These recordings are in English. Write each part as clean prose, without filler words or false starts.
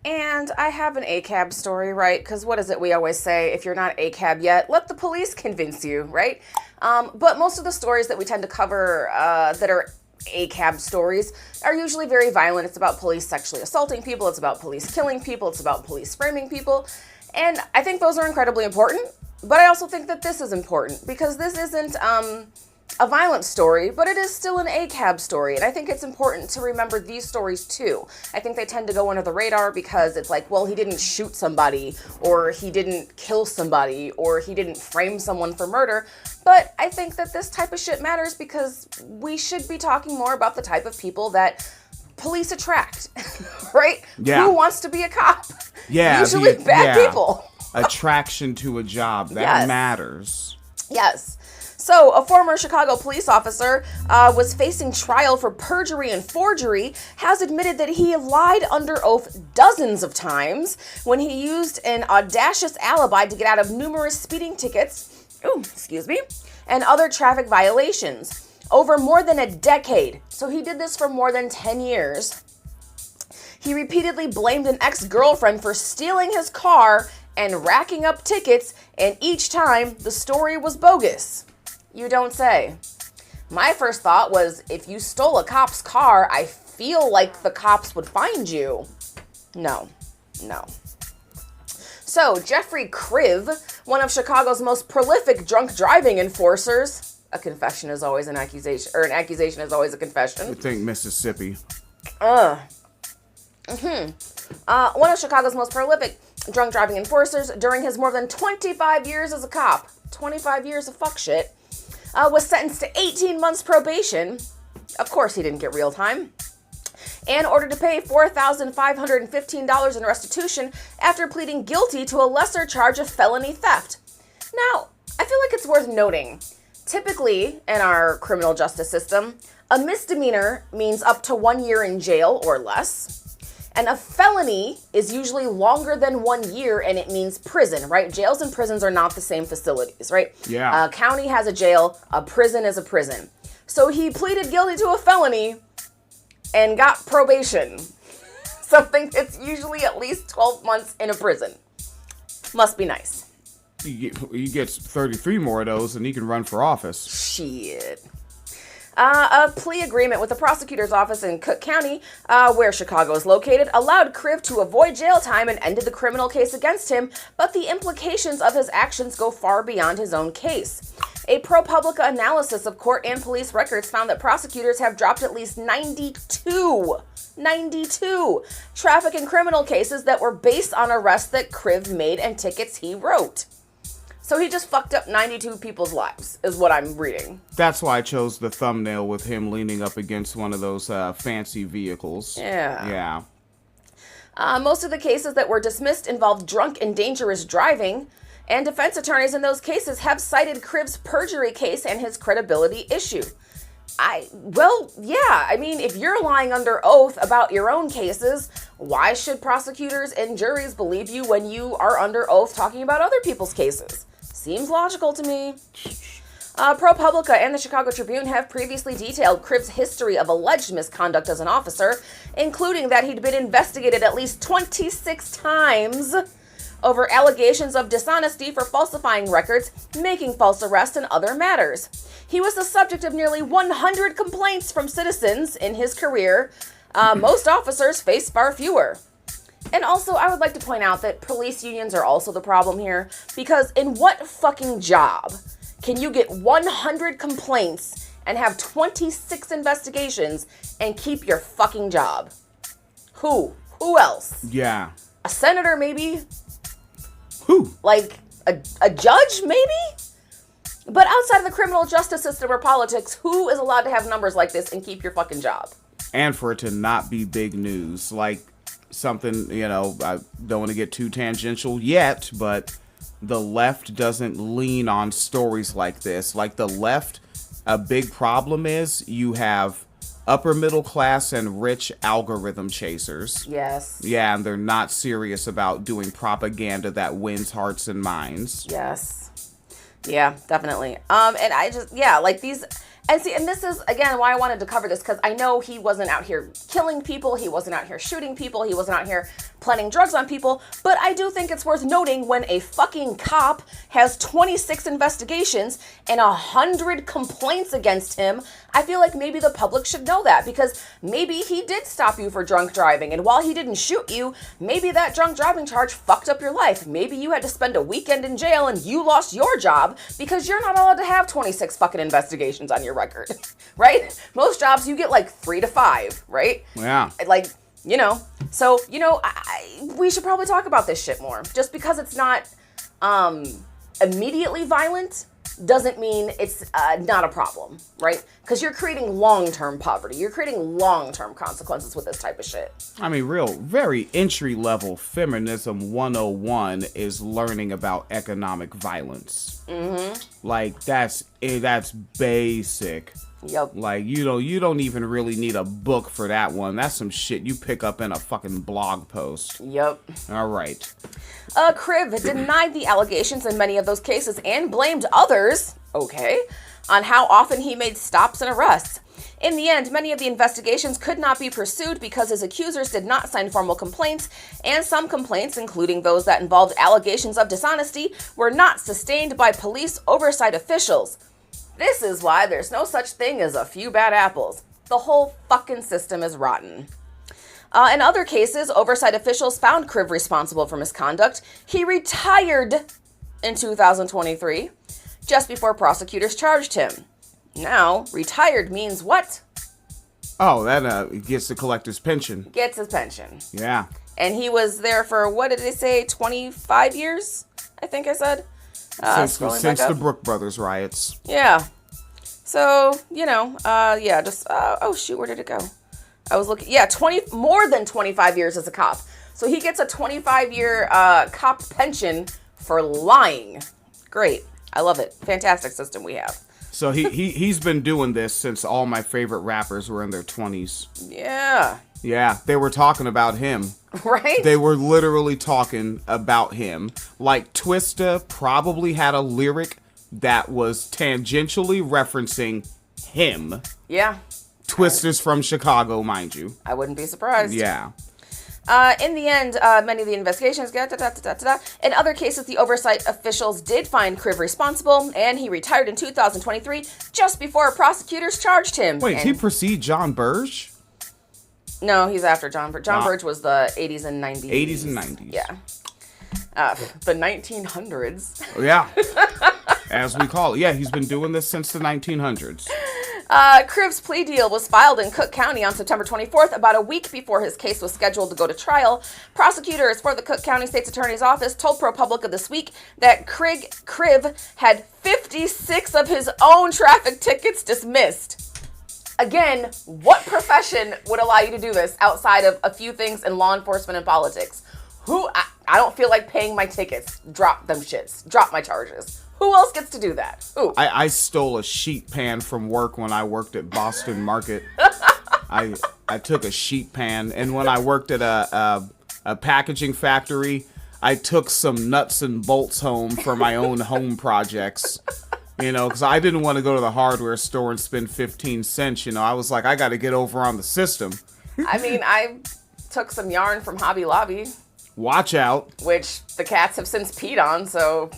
And I have an ACAB story, right? Because what is it we always say? If you're not ACAB yet, let the police convince you, right? But most of the stories that we tend to cover that are ACAB stories are usually very violent. It's about police sexually assaulting people. It's about police killing people. It's about police framing people. And I think those are incredibly important. But I also think that this is important because this isn't a violent story, but it is still an ACAB story. And I think it's important to remember these stories too. I think they tend to go under the radar because it's like, well, he didn't shoot somebody, or he didn't kill somebody, or he didn't frame someone for murder. But I think that this type of shit matters because we should be talking more about the type of people that police attract, right? Yeah. Who wants to be a cop? Yeah. Usually bad people. Attraction to a job. That matters. Yes. So, a former Chicago police officer was facing trial for perjury and forgery, has admitted that he lied under oath dozens of times when he used an audacious alibi to get out of numerous speeding tickets, and other traffic violations over more than a decade. So he did this for more than 10 years. He repeatedly blamed an ex-girlfriend for stealing his car and racking up tickets, and each time the story was bogus. You don't say. My first thought was, if you stole a cop's car, I feel like the cops would find you. No. So, Jeffrey Kriv, one of Chicago's most prolific drunk driving enforcers, a confession is always an accusation, or an accusation is always a confession. I think Mississippi. One of Chicago's most prolific drunk driving enforcers during his more than 25 years as a cop, 25 years of fuck shit, was sentenced to 18 months probation. Of course he didn't get real time. And ordered to pay $4,515 in restitution after pleading guilty to a lesser charge of felony theft. Now, I feel like it's worth noting, typically in our criminal justice system, a misdemeanor means up to 1 year in jail or less. And a felony is usually longer than 1 year, and it means prison, right? Jails and prisons are not the same facilities, right? Yeah. A county has a jail, a prison is a prison. So he pleaded guilty to a felony and got probation. Something that's usually at least 12 months in a prison. Must be nice. He gets 33 more of those, and he can run for office. Shit. A plea agreement with the prosecutor's office in Cook County, where Chicago is located, allowed Kriv to avoid jail time and ended the criminal case against him, but the implications of his actions go far beyond his own case. A ProPublica analysis of court and police records found that prosecutors have dropped at least 92 traffic and criminal cases that were based on arrests that Kriv made and tickets he wrote. So he just fucked up 92 people's lives, is what I'm reading. That's why I chose the thumbnail with him leaning up against one of those fancy vehicles. Yeah. Most of the cases that were dismissed involved drunk and dangerous driving, and defense attorneys in those cases have cited Kriv's perjury case and his credibility issue. I mean, if you're lying under oath about your own cases, why should prosecutors and juries believe you when you are under oath talking about other people's cases? Seems logical to me. ProPublica and the Chicago Tribune have previously detailed Kriv's history of alleged misconduct as an officer, including that he'd been investigated at least 26 times over allegations of dishonesty for falsifying records, making false arrests, and other matters. He was the subject of nearly 100 complaints from citizens in his career. Most officers face far fewer. And also, I would like to point out that police unions are also the problem here, because in what fucking job can you get 100 complaints and have 26 investigations and keep your fucking job? Who? Who else? Yeah. A senator, maybe? Who? Like, a judge, maybe? But outside of the criminal justice system or politics, who is allowed to have numbers like this and keep your fucking job? And for it to not be big news, like something, I don't want to get too tangential yet, but the left doesn't lean on stories like this. Like the left, a big problem is you have upper middle class and rich algorithm chasers. Yes. Yeah, and they're not serious about doing propaganda that wins hearts and minds. Yes. Yeah, definitely. And I just, yeah, like these, and see, and this is, again, why I wanted to cover this, because I know he wasn't out here killing people, he wasn't out here shooting people, he wasn't out here planting drugs on people, but I do think it's worth noting when a fucking cop has 26 investigations and 100 complaints against him, I feel like maybe the public should know that, because maybe he did stop you for drunk driving, and while he didn't shoot you, maybe that drunk driving charge fucked up your life. Maybe you had to spend a weekend in jail and you lost your job because you're not allowed to have 26 fucking investigations on your record, right? Most jobs you get like 3 to 5, right? Yeah. Like, you know, so, you know, we should probably talk about this shit more. Just because it's not immediately violent doesn't mean it's not a problem, right? Because you're creating long-term poverty. You're creating long-term consequences with this type of shit. I mean, very entry-level feminism 101 is learning about economic violence. Mm-hmm. Like, that's basic. Yep. Like, you don't even really need a book for that one. That's some shit you pick up in a fucking blog post. Yep. All right. Kriv denied the allegations in many of those cases and blamed others, on how often he made stops and arrests. In the end, many of the investigations could not be pursued because his accusers did not sign formal complaints, and some complaints, including those that involved allegations of dishonesty, were not sustained by police oversight officials. This is why there's no such thing as a few bad apples. The whole fucking system is rotten. In other cases, oversight officials found Kriv responsible for misconduct. He retired in 2023, just before prosecutors charged him. Now, retired means what? Oh, that gets to collect his pension. Gets his pension. Yeah. And he was there for, what did they say, 25 years? I think I said. Since the Brooke Brothers riots. Yeah. So, you know, oh shoot, where did it go? I was looking, more than 25 years as a cop. So he gets a 25-year cop pension for lying. Great. I love it. Fantastic system we have. So he's been doing this since all my favorite rappers were in their 20s. Yeah. Yeah, they were talking about him. Right? They were literally talking about him. Like, Twista probably had a lyric that was tangentially referencing him. Yeah. Twista's from Chicago, mind you. I wouldn't be surprised. Yeah. In the end, many of the investigations, in other cases, the oversight officials did find Kriv responsible, and he retired in 2023, just before prosecutors charged him. Wait, did he precede John Burge? No, he's after John Burge. John Burge was the 80s and 90s. 80s and 90s. Yeah. The 1900s. Yeah. As we call it. Yeah, he's been doing this since the 1900s. Kriv's plea deal was filed in Cook County on September 24th, about a week before his case was scheduled to go to trial. Prosecutors for the Cook County State's Attorney's Office told ProPublica this week that Kriv had 56 of his own traffic tickets dismissed. Again, what profession would allow you to do this outside of a few things in law enforcement and politics? I don't feel like paying my tickets. Drop them shits. Drop my charges. Who else gets to do that? Who? I stole a sheet pan from work when I worked at Boston Market. I took a sheet pan, and when I worked at a packaging factory, I took some nuts and bolts home for my own home projects. You know, because I didn't want to go to the hardware store and spend 15 cents. You know, I was like, I got to get over on the system. I mean, I took some yarn from Hobby Lobby. Watch out. Which the cats have since peed on, so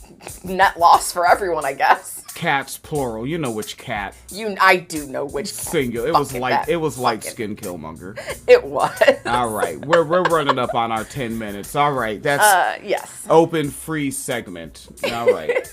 net loss for everyone, I guess. Cats, plural. You know which cat. I do know which cat. Singular. It was light skin Killmonger. It was. All right. We're running up on our 10 minutes. All right. That's yes. Open free segment. All right.